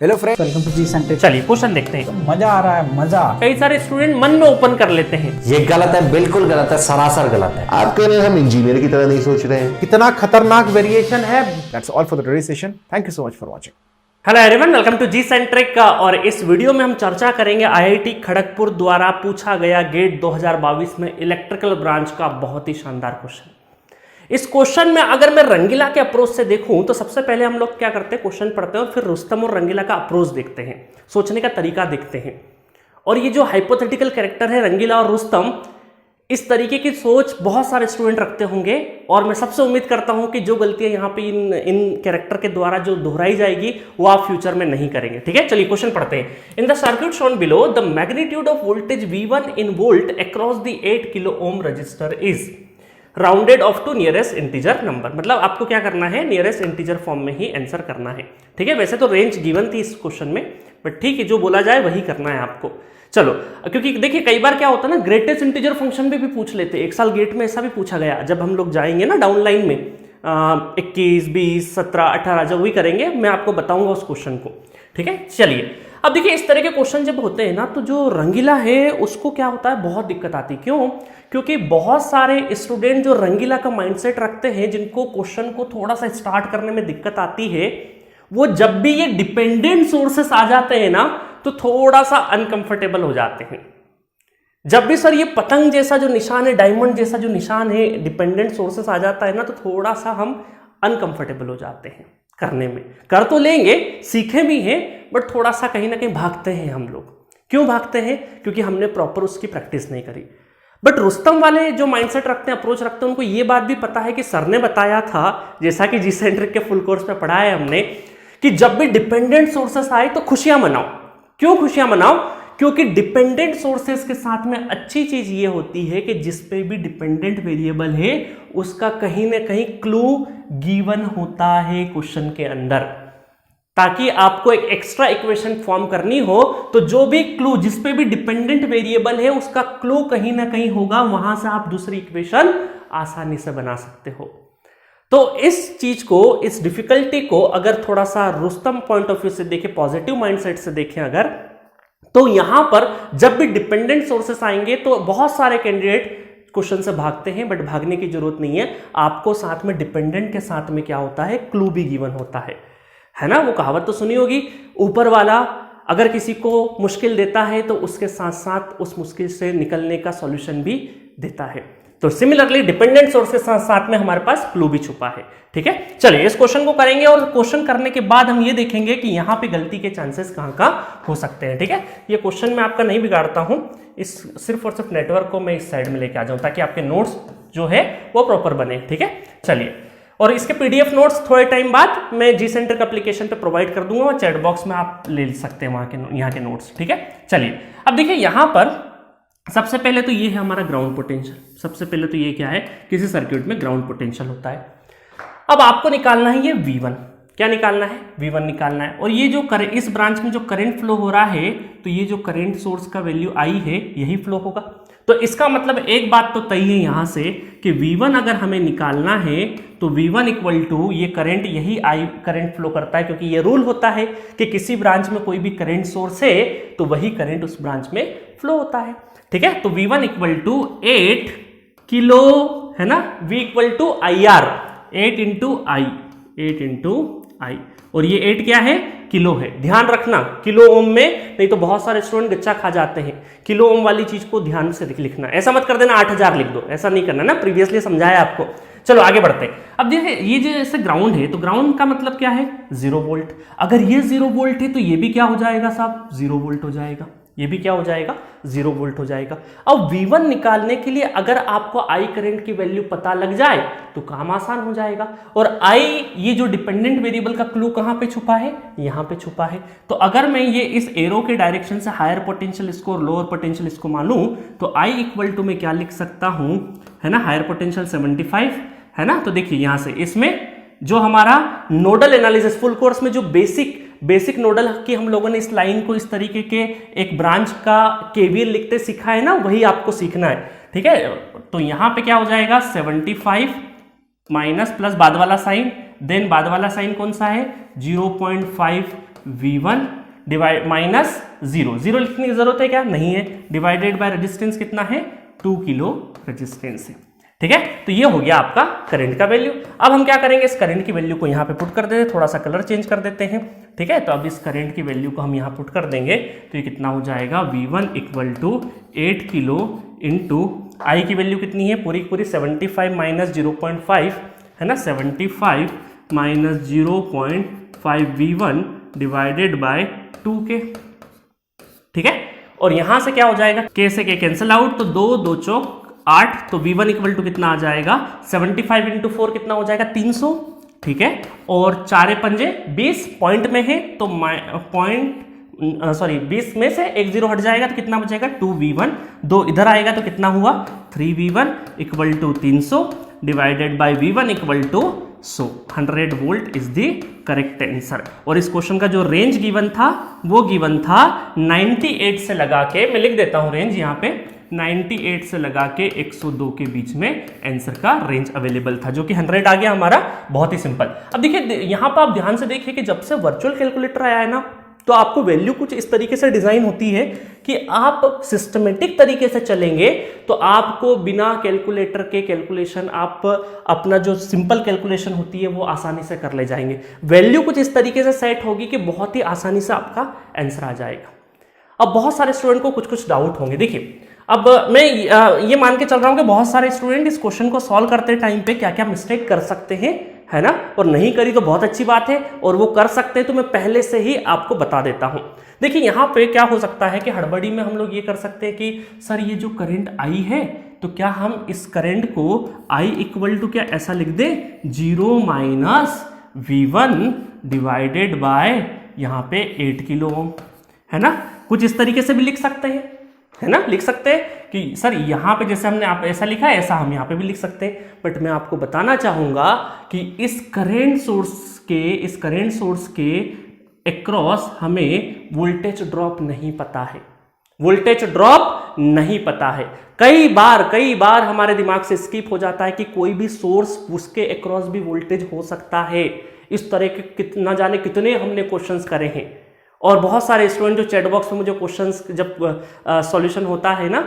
Hello friend, welcome to G centre. चलिए question देखते हैं। मजा आ रहा है, मजा। कई सारे स्टूडेंट मन में ओपन कर लेते हैं। ये गलत है, बिल्कुल गलत है, सरासर गलत है। आप कह रहे हैं हम इंजीनियर की तरह नहीं सोच रहे हैं। कितना खतरनाक वेरिएशन है। That's all for the today session. Thank you so much for watching. Hello everyone, welcome to G centric का। और इस वीडियो में हम चर्चा करेंगे आईआईटी खड़गपुर द्वारा पूछा गया गेट 2022 में इलेक्ट्रिकल ब्रांच का बहुत ही शानदार क्वेश्चन। इस क्वेश्चन में अगर मैं रंगीला के अप्रोच से देखूं तो सबसे पहले हम लोग क्या करते हैं, क्वेश्चन पढ़ते हैं और फिर रुस्तम और रंगीला का अप्रोच देखते हैं, सोचने का तरीका देखते हैं। और ये जो हाइपोथेटिकल कैरेक्टर है रंगीला और रुस्तम, इस तरीके की सोच बहुत सारे स्टूडेंट रखते होंगे। और मैं सबसे उम्मीद करता हूं कि जो गलतियां यहाँ पे इन कैरेक्टर के द्वारा जो दोहराई जाएगी वो आप फ्यूचर में नहीं करेंगे। ठीक है, चलिए क्वेश्चन पढ़ते हैं। In the circuit shown below the magnitude of voltage V1 in volt across the 8 kilo ohm resistor is rounded off to nearest integer number. मतलब आपको क्या करना है, नियरेस्ट इंटीजर फॉर्म में ही आंसर करना है। ठीक है, वैसे तो रेंज गिवन थी इस क्वेश्चन में, बट ठीक है, जो बोला जाए वही करना है आपको। चलो, क्योंकि देखिए कई बार क्या होता है ना, ग्रेटेस्ट इंटीजर फंक्शन भी पूछ लेते हैं। एक साल गेट में ऐसा भी पूछा गया। जब हम लोग जाएंगे ना डाउन लाइन में 21, 20, 17, 18 जब वही करेंगे, मैं आपको बताऊंगा उस क्वेश्चन को। ठीक है, चलिए अब देखिए इस तरह के क्वेश्चन जब होते हैं ना, तो जो रंगीला है उसको क्या होता है, बहुत दिक्कत आती है। क्यों? क्योंकि बहुत सारे स्टूडेंट जो रंगीला का माइंडसेट रखते हैं, जिनको क्वेश्चन को थोड़ा सा स्टार्ट करने में दिक्कत आती है, वो जब भी ये डिपेंडेंट सोर्सेस आ जाते हैं ना तो थोड़ा सा अनकंफर्टेबल हो जाते हैं। जब भी सर ये पतंग जैसा जो निशान है, डायमंड जैसा जो निशान है, डिपेंडेंट सोर्सेस आ जाता है ना, तो थोड़ा सा हम अनकंफर्टेबल हो जाते हैं करने में। कर तो लेंगे, सीखे भी हैं, बट थोड़ा सा कहीं ना कहीं भागते हैं हम लोग। क्यों भागते हैं? क्योंकि हमने प्रॉपर उसकी प्रैक्टिस नहीं करी। बट रुस्तम वाले जो माइंडसेट रखते हैं, अप्रोच रखते हैं, उनको ये बात भी पता है कि सर ने बताया था, जैसा कि जी सेंट्रिक के फुल कोर्स में पढ़ा है हमने, कि जब भी डिपेंडेंट सोर्सेस आए तो खुशियां मनाओ। क्यों खुशियां मनाओ? क्योंकि डिपेंडेंट सोर्सेस के साथ में अच्छी चीज ये होती है कि जिस पे भी डिपेंडेंट वेरिएबल है उसका कहीं ना कहीं क्लू गिवन होता है क्वेश्चन के अंदर, ताकि आपको एक एक्स्ट्रा इक्वेशन फॉर्म करनी हो तो जो भी क्लू, जिस पे भी डिपेंडेंट वेरिएबल है उसका क्लू कहीं ना कहीं होगा, वहां से आप दूसरी इक्वेशन आसानी से बना सकते हो। तो इस चीज को, इस डिफिकल्टी को अगर थोड़ा सा रुस्तम पॉइंट ऑफ व्यू से देखें, पॉजिटिव माइंडसेट से देखें अगर, तो यहां पर जब भी डिपेंडेंट सोर्सेस आएंगे तो बहुत सारे कैंडिडेट क्वेश्चन से भागते हैं, बट भागने की जरूरत नहीं है। आपको साथ में डिपेंडेंट के साथ में क्या होता है, क्लू भी गिवन होता है ना। वो कहावत तो सुनी होगी, ऊपर वाला अगर किसी को मुश्किल देता है तो उसके साथ साथ उस मुश्किल से निकलने का सॉल्यूशन भी देता है। तो सिमिलरली डिपेंडेंट सोर्स के साथ साथ में हमारे पास क्लू भी छुपा है। ठीक है, चलिए इस क्वेश्चन को करेंगे और क्वेश्चन करने के बाद हम ये देखेंगे कि यहां पे गलती के चांसेस कहां कहां हो सकते हैं। ठीक है, ये क्वेश्चन मैं आपका नहीं बिगाड़ता हूं, इस सिर्फ और सिर्फ नेटवर्क को मैं इस साइड में लेके आ जाऊं ताकि आपके नोट्स जो है वो प्रॉपर बने। ठीक है, चलिए, और इसके पीडीएफ नोट्स थोड़े टाइम बाद मैं जी सेंटर एप्लीकेशन पे प्रोवाइड कर दूंगा और चैट बॉक्स में आप ले सकते हैं वहां के यहाँ के नोट्स। ठीक है, चलिए अब देखिए यहां पर सबसे पहले तो ये है हमारा ग्राउंड पोटेंशियल। सबसे पहले तो ये क्या है, किसी सर्किट में ग्राउंड पोटेंशियल होता है। अब आपको निकालना है ये V1। क्या निकालना है? V1 निकालना है। और ये जो इस ब्रांच में जो करंट फ्लो हो रहा है, तो ये जो करंट सोर्स का वैल्यू I है यही फ्लो होगा। तो इसका मतलब एक बात तो तय है यहां से कि V1 अगर हमें निकालना है तो V1 इक्वल टू ये करंट, यही I करंट फ्लो करता है, क्योंकि ये रूल होता है कि किसी ब्रांच में कोई भी करंट सोर्स है तो वही करंट उस ब्रांच में फ्लो होता है। ठीक है, तो V1 इक्वल टू 8 किलो है ना, V equal to IR, 8 into I, और ये 8 क्या है, किलो है। ध्यान रखना किलो ओम में, नहीं तो बहुत सारे स्टूडेंट गच्चा खा जाते हैं। किलो ओम वाली चीज को ध्यान से लिखना, ऐसा मत कर देना 8000 लिख दो, ऐसा नहीं करना ना, प्रीवियसली समझाया आपको। चलो आगे बढ़ते हैं। अब देखिए ये जैसे ग्राउंड है, तो ग्राउंड का मतलब क्या है, 0 वोल्ट। अगर ये 0 वोल्ट है तो ये भी क्या हो जाएगा साहब, 0 वोल्ट हो जाएगा। ये भी क्या हो जाएगा, 0 वोल्ट हो जाएगा। अब V1 निकालने के लिए अगर आपको I करंट की वैल्यू पता लग जाए तो काम आसान हो जाएगा। और I, ये जो डिपेंडेंट वेरिएबल का क्लू कहां पे छुपा है, यहां पे छुपा है। तो अगर मैं ये इस एरो के डायरेक्शन से हायर पोटेंशियल इसको और लोअर पोटेंशियल इसको मानूं तो I इक्वल टू मैं क्या लिख सकता हूं, है ना, हायर पोटेंशियल 75 है ना। तो देखिए यहां से इसमें जो हमारा नोडल एनालिसिस फुल कोर्स में जो बेसिक नोडल की हम लोगों ने इस लाइन को इस तरीके के एक ब्रांच का केवीएल लिखते सीखा है ना, वही आपको सीखना है। ठीक है, तो यहां पे क्या हो जाएगा, 75 माइनस प्लस बाद वाला साइन, देन बाद वाला साइन कौन सा है, 0.5 V1 डिवाइड माइनस 0 लिखने की जरूरत है क्या? नहीं है। डिवाइडेड बाय रेजिस्टेंस कितना है? 2 किलो रेजिस्टेंस है। ठीक है, तो ये हो गया आपका करंट का वैल्यू। अब हम क्या करेंगे, इस करंट की वैल्यू को यहाँ पे पुट कर देते हैं, थोड़ा सा कलर चेंज कर देते हैं। ठीक है, तो अब इस करंट की वैल्यू को हम यहाँ पुट कर देंगे तो ये कितना हो जाएगा, V1 equal to 8 kilo into I की वैल्यू कितनी है, पूरी पूरी 75 माइनस 0.5 है ना, 75 minus 0.5 V1 divided by 2K। ठीक है, और यहां से क्या हो जाएगा, K से K कैंसिल आउट, तो 2 2 चौक 8, तो V1 इक्वल टू कितना आ जाएगा, 75 इंटू 4 कितना हो जाएगा, 300। ठीक है, और 4 पंजे 20 पॉइंट में है तो पॉइंट 20 में से एक 0 हट जाएगा तो कितना बचेगा, 2V1, 2 इधर आएगा तो कितना हुआ, 3V1 equal to 300 divided by V1 equal to 100 volt is the correct answer. और इस क्वेश्चन का जो रेंज गिवन था वो गिवन था 98 से लगा के, मैं लिख देता हूं रेंज यहाँ पे, 98 से लगा के 102 के बीच में आंसर का रेंज अवेलेबल था, जो कि 100 आ गया हमारा। बहुत ही सिंपल। अब देखिए यहाँ पर आप ध्यान से देखिए कि जब से वर्चुअल कैलकुलेटर आया है ना, तो आपको वैल्यू कुछ इस तरीके से डिजाइन होती है कि आप सिस्टमेटिक तरीके से चलेंगे तो आपको बिना कैलकुलेटर के कैलकुलेशन, आप अपना जो सिंपल कैलकुलेशन होती है वो आसानी से कर ले जाएंगे। वैल्यू कुछ इस तरीके से सेट होगी कि बहुत ही आसानी से आपका आंसर आ जाएगा। अब बहुत सारे स्टूडेंट को कुछ कुछ डाउट होंगे। देखिए, अब मैं ये मान के चल रहा हूं कि बहुत सारे स्टूडेंट इस क्वेश्चन को सॉल्व करते टाइम पे क्या क्या मिस्टेक कर सकते हैं, है ना, और नहीं करी तो बहुत अच्छी बात है, और वो कर सकते हैं तो मैं पहले से ही आपको बता देता हूं। देखिए यहाँ पे क्या हो सकता है कि हड़बड़ी में हम लोग ये कर सकते हैं कि सर ये जो करंट आई है तो क्या हम इस करंट को I इक्वल टू क्या ऐसा लिख दें, 0 माइनस V1 डिवाइडेड बाय यहाँ पे 8 किलो ओम, है ना, कुछ इस तरीके से भी लिख सकते हैं, है ना, लिख सकते हैं कि सर यहाँ पे जैसे हमने आप ऐसा लिखा है ऐसा हम यहाँ पे भी लिख सकते हैं। बट मैं आपको बताना चाहूंगा कि इस करंट सोर्स के अक्रॉस हमें वोल्टेज ड्रॉप नहीं पता है, वोल्टेज ड्रॉप नहीं पता है। कई बार हमारे दिमाग से स्किप हो जाता है कि कोई भी सोर्स उसके अक्रॉस भी वोल्टेज हो सकता है। इस तरह के ना जाने कितने हमने क्वेश्चंस करे हैं, और बहुत सारे स्टूडेंट जो चैट बॉक्स में मुझे क्वेश्चंस जब सॉल्यूशन होता है ना,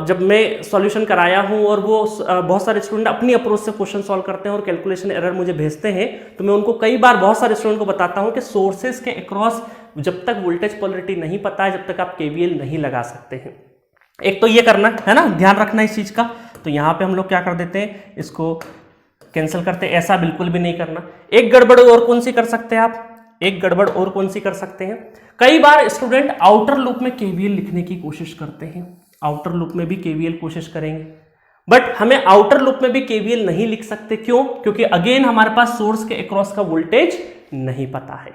जब मैं सॉल्यूशन कराया हूं और वो बहुत सारे स्टूडेंट अपनी अप्रोच से क्वेश्चन सॉल्व करते हैं और कैलकुलेशन एरर मुझे भेजते हैं, तो मैं उनको कई बार बहुत सारे स्टूडेंट को बताता हूं कि सोर्सेज के अक्रॉस जब तक वोल्टेज पोलरिटी नहीं पता है, जब तक आप केवीएल नहीं लगा सकते हैं। एक तो ये करना है ना, ध्यान रखना इस चीज का। तो यहाँ पे हम लोग क्या कर देते हैं, इसको कैंसिल करते हैं, ऐसा बिल्कुल भी नहीं करना। एक गड़बड़ और कौन सी कर सकते हैं आप, एक गड़बड़ और कौन सी कर सकते हैं, कई बार स्टूडेंट आउटर लूप में केवीएल लिखने की कोशिश करते हैं, आउटर लूप में भी केवीएल कोशिश करेंगे, बट हमें आउटर लूप में भी केवीएल नहीं लिख सकते। क्यों? क्योंकि अगेन हमारे पास सोर्स के अक्रॉस का वोल्टेज नहीं पता है,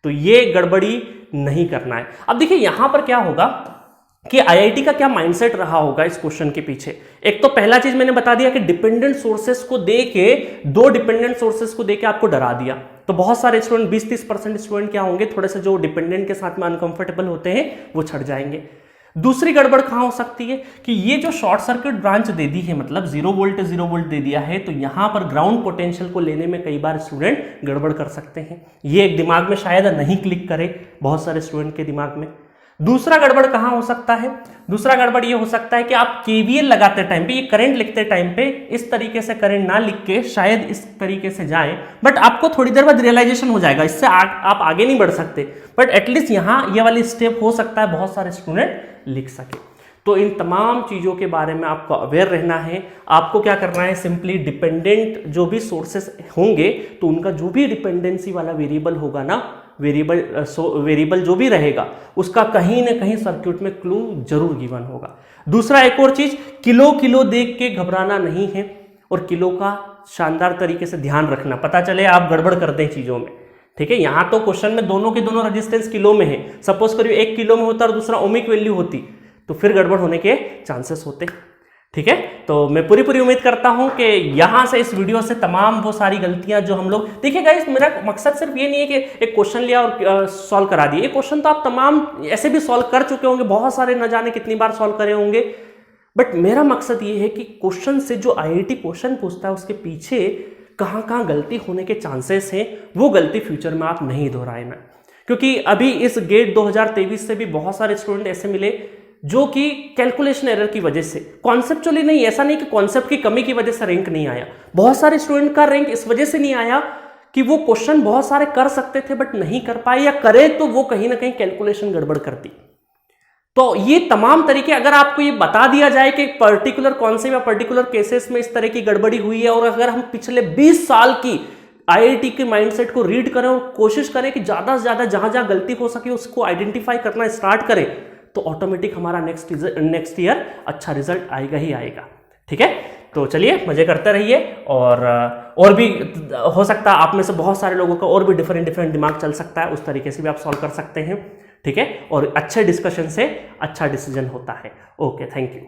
तो ये गड़बड़ी नहीं करना है। अब देखिए यहां पर क्या होगा कि आईआईटी का क्या माइंडसेट रहा होगा इस क्वेश्चन के पीछे। एक तो पहला चीज मैंने बता दिया कि डिपेंडेंट सोर्सेस को देके, 2 डिपेंडेंट सोर्सेस को देके आपको डरा दिया, तो बहुत सारे स्टूडेंट 20-30% स्टूडेंट क्या होंगे, थोड़े से जो डिपेंडेंट के साथ में अनकंफर्टेबल होते हैं वो छट जाएंगे। दूसरी गड़बड़ कहां हो सकती है कि ये जो शॉर्ट सर्किट ब्रांच दे दी है, मतलब 0 वोल्ट दे दिया है, तो यहां पर ग्राउंड पोटेंशियल को लेने में कई बार स्टूडेंट गड़बड़ कर सकते हैं। ये एक दिमाग में शायद नहीं क्लिक करे बहुत सारे स्टूडेंट के दिमाग में। दूसरा गड़बड़ कहां हो सकता है, दूसरा गड़बड़ ये हो सकता है कि आप केवीएल लगाते टाइम पे, ये करंट लिखते टाइम पे इस तरीके से करंट ना लिख के शायद इस तरीके से जाए, बट आपको थोड़ी देर बाद रियलाइजेशन हो जाएगा, इससे आप आगे नहीं बढ़ सकते, बट एटलीस्ट यहां ये वाली स्टेप हो सकता है बहुत सारे स्टूडेंट लिख सके। तो इन तमाम चीजों के बारे में आपको अवेयर रहना है। आपको क्या करना है, सिंपली डिपेंडेंट जो भी सोर्सेस होंगे तो उनका जो भी डिपेंडेंसी वाला वेरिएबल होगा ना, वेरिएबल जो भी रहेगा उसका कहीं ना कहीं सर्किट में क्लू जरूर गिवन होगा। दूसरा एक और चीज, किलो देख के घबराना नहीं है, और किलो का शानदार तरीके से ध्यान रखना, पता चले आप गड़बड़ कर दें चीजों में। ठीक है, यहां तो क्वेश्चन में दोनों के दोनों रेजिस्टेंस किलो में है, सपोज करिए 1 किलो में होता और दूसरा ओमिक वैल्यू होती, तो फिर गड़बड़ होने के चांसेस होते। ठीक है, तो मैं पूरी उम्मीद करता हूं कि यहां से इस वीडियो से तमाम वो सारी गलतियां जो हम लोग, देखिए गाइस, मेरा मकसद सिर्फ ये नहीं है कि एक क्वेश्चन लिया और सॉल्व करा दिए। ये क्वेश्चन तो आप तमाम ऐसे भी सॉल्व कर चुके होंगे, बहुत सारे न जाने कितनी बार सॉल्व करे होंगे, बट मेरा मकसद ये है कि क्वेश्चन से जो आईआईटी क्वेश्चन पूछता है उसके पीछे कहां गलती होने के चांसेस हैं, वो गलती फ्यूचर में आप नहीं दोहराए ना। क्योंकि अभी इस गेट 2023 से भी बहुत सारे स्टूडेंट ऐसे मिले जो कि कैलकुलेशन एरर की वजह से, कॉन्सेप्चुअली नहीं, ऐसा नहीं कि कॉन्सेप्ट की कमी की वजह से रैंक नहीं आया, बहुत सारे स्टूडेंट का रैंक इस वजह से नहीं आया कि वो क्वेश्चन बहुत सारे कर सकते थे बट नहीं कर पाए, या करे तो वो कहीं ना कहीं कैलकुलेशन गड़बड़ करती। तो ये तमाम तरीके अगर आपको ये बता दिया जाए कि पर्टिकुलर कॉन्सेप्ट या पर्टिकुलर केसेस में इस तरह की गड़बड़ी हुई है, और अगर हम पिछले 20 साल की आईआईटी के माइंडसेट को रीड करें और कोशिश करें कि ज्यादा से ज्यादा जहां जहां गलती हो सके उसको आइडेंटिफाई करना स्टार्ट करें, तो ऑटोमेटिक हमारा नेक्स्ट ईयर अच्छा रिजल्ट आएगा ही आएगा। ठीक है, तो चलिए मजे करते रहिए, और भी हो सकता है आप में से बहुत सारे लोगों का और भी डिफरेंट दिमाग चल सकता है, उस तरीके से भी आप सॉल्व कर सकते हैं। ठीक है, और अच्छे डिस्कशन से अच्छा डिसीजन होता है। Okay, thank you.